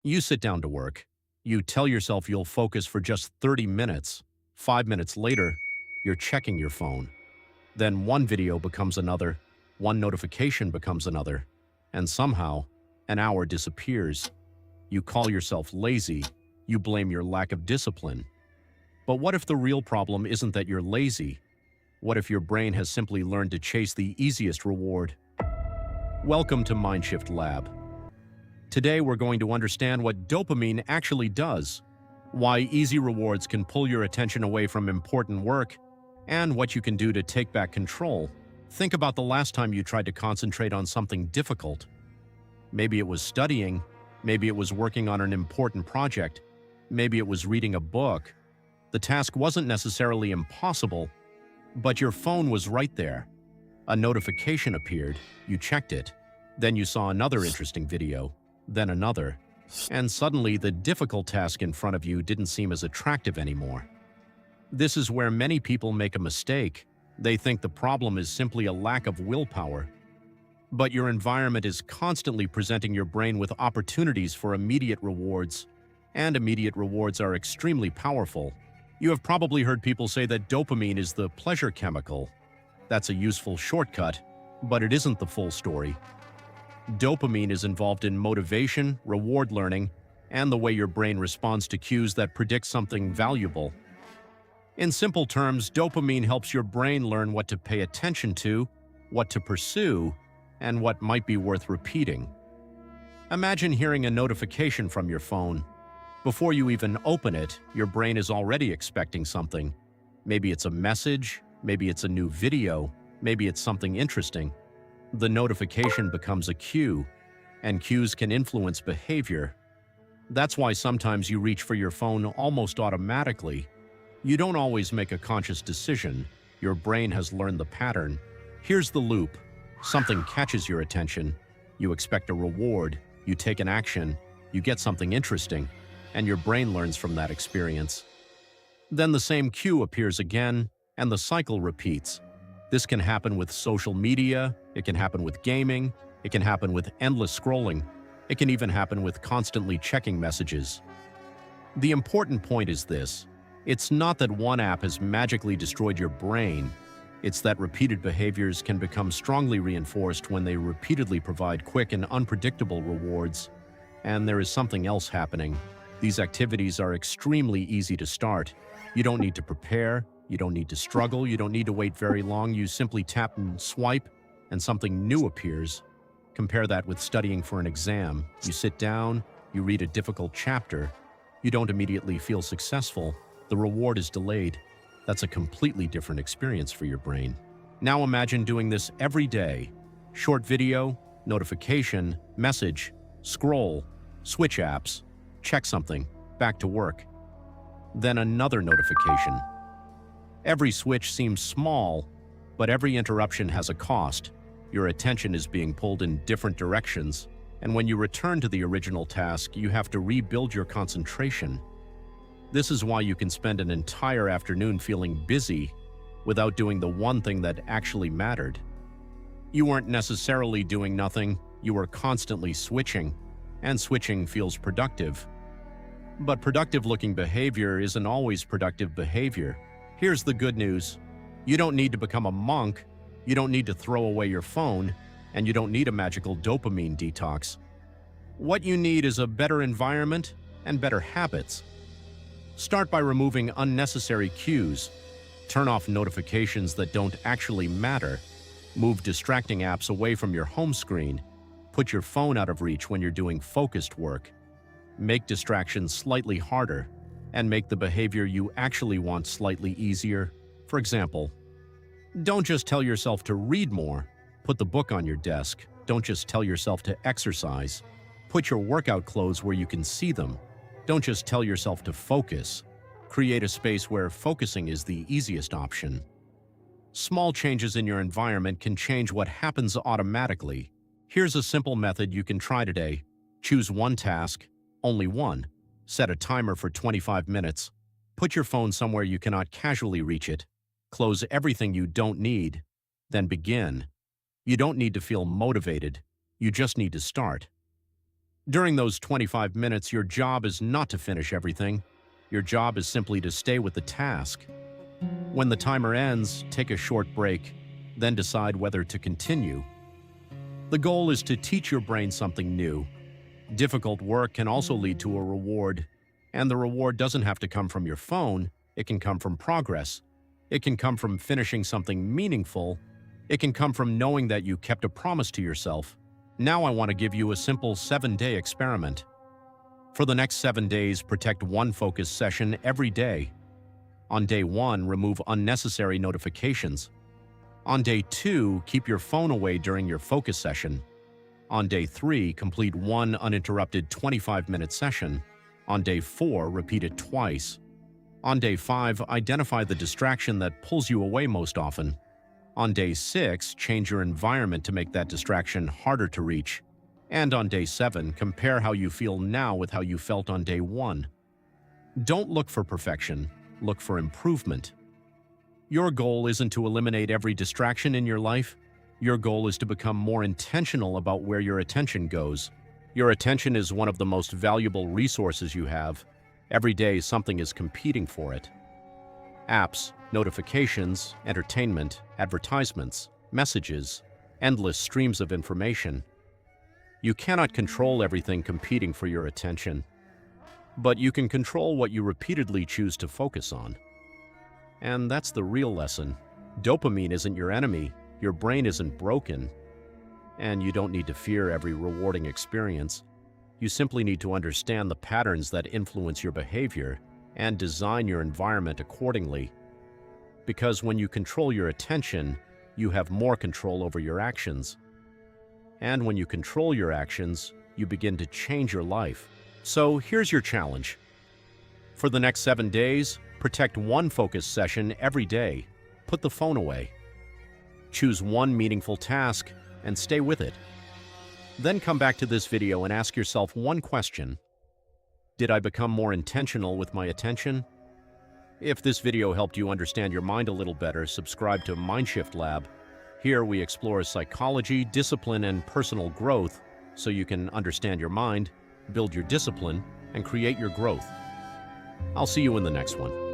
You sit down to work. You tell yourself you'll focus for just 30 minutes. 5 minutes later, you're checking your phone. Then one video becomes another, one notification becomes another, and somehow, an hour disappears. You call yourself lazy. You blame your lack of discipline. But what if the real problem isn't that you're lazy? What if your brain has simply learned to chase the easiest reward? Welcome to MindShift Lab. Today we're going to understand what dopamine actually does, why easy rewards can pull your attention away from important work, and what you can do to take back control. Think about the last time you tried to concentrate on something difficult. Maybe it was studying, maybe it was working on an important project, maybe it was reading a book. The task wasn't necessarily impossible, but your phone was right there. A notification appeared, you checked it, then you saw another interesting video, then another, and suddenly the difficult task in front of you didn't seem as attractive anymore. This is where many people make a mistake. They think the problem is simply a lack of willpower. But your environment is constantly presenting your brain with opportunities for immediate rewards, and immediate rewards are extremely powerful. You have probably heard people say that dopamine is the pleasure chemical. That's a useful shortcut, but it isn't the full story. Dopamine is involved in motivation, reward learning, and the way your brain responds to cues that predict something valuable. In simple terms, dopamine helps your brain learn what to pay attention to, what to pursue, and what might be worth repeating. Imagine hearing a notification from your phone. Before you even open it, your brain is already expecting something. Maybe it's a message, maybe it's a new video, maybe it's something interesting. The notification becomes a cue, and cues can influence behavior. That's why sometimes you reach for your phone almost automatically. You don't always make a conscious decision. Your brain has learned the pattern. Here's the loop. Something catches your attention. You expect a reward. You take an action. You get something interesting. And your brain learns from that experience. Then the same cue appears again, and the cycle repeats. This can happen with social media, it can happen with gaming, it can happen with endless scrolling, it can even happen with constantly checking messages. The important point is this: it's not that one app has magically destroyed your brain, it's that repeated behaviors can become strongly reinforced when they repeatedly provide quick and unpredictable rewards. And there is something else happening. These activities are extremely easy to start. You don't need to prepare. You don't need to struggle, you don't need to wait very long, you simply tap and swipe, and something new appears. Compare that with studying for an exam. You sit down, you read a difficult chapter. You don't immediately feel successful. The reward is delayed. That's a completely different experience for your brain. Now imagine doing this every day. Short video, notification, message, scroll, switch apps, check something, back to work. Then another notification. Every switch seems small, but every interruption has a cost. Your attention is being pulled in different directions, and when you return to the original task, you have to rebuild your concentration. This is why you can spend an entire afternoon feeling busy without doing the one thing that actually mattered. You weren't necessarily doing nothing, you were constantly switching, and switching feels productive. But productive-looking behavior isn't always productive behavior. Here's the good news. You don't need to become a monk, you don't need to throw away your phone, and you don't need a magical dopamine detox. What you need is a better environment and better habits. Start by removing unnecessary cues. Turn off notifications that don't actually matter. Move distracting apps away from your home screen. Put your phone out of reach when you're doing focused work. Make distractions slightly harder, and make the behavior you actually want slightly easier. For example, don't just tell yourself to read more. Put the book on your desk. Don't just tell yourself to exercise. Put your workout clothes where you can see them. Don't just tell yourself to focus. Create a space where focusing is the easiest option. Small changes in your environment can change what happens automatically. Here's a simple method you can try today. Choose one task, only one. Set a timer for 25 minutes. Put your phone somewhere you cannot casually reach it. Close everything you don't need. Then begin. You don't need to feel motivated. You just need to start. During those 25 minutes, your job is not to finish everything. Your job is simply to stay with the task. When the timer ends, take a short break, then decide whether to continue. The goal is to teach your brain something new. Difficult work can also lead to a reward, and the reward doesn't have to come from your phone. It can come from progress. It can come from finishing something meaningful. It can come from knowing that you kept a promise to yourself. Now I want to give you a simple 7-day experiment. For the next 7 days, protect one focus session every day. On day 1, remove unnecessary notifications. On day 2, keep your phone away during your focus session. On day 3, complete one uninterrupted 25-minute session. On day 4, repeat it twice. On day 5, identify the distraction that pulls you away most often. On day 6, change your environment to make that distraction harder to reach. And on day 7, compare how you feel now with how you felt on day 1. Don't look for perfection, look for improvement. Your goal isn't to eliminate every distraction in your life. Your goal is to become more intentional about where your attention goes. Your attention is one of the most valuable resources you have. Every day, something is competing for it. Apps, notifications, entertainment, advertisements, messages, endless streams of information. You cannot control everything competing for your attention, but you can control what you repeatedly choose to focus on. And that's the real lesson. Dopamine isn't your enemy, your brain isn't broken, and you don't need to fear every rewarding experience. You simply need to understand the patterns that influence your behavior and design your environment accordingly. Because when you control your attention, you have more control over your actions. And when you control your actions, you begin to change your life. So here's your challenge. For the next 7 days, protect one focus session every day. Put the phone away. Choose one meaningful task and stay with it. Then come back to this video and ask yourself one question. Did I become more intentional with my attention? If this video helped you understand your mind a little better, subscribe to MindShift Lab. Here we explore psychology, discipline, and personal growth so you can understand your mind, build your discipline, and create your growth. I'll see you in the next one.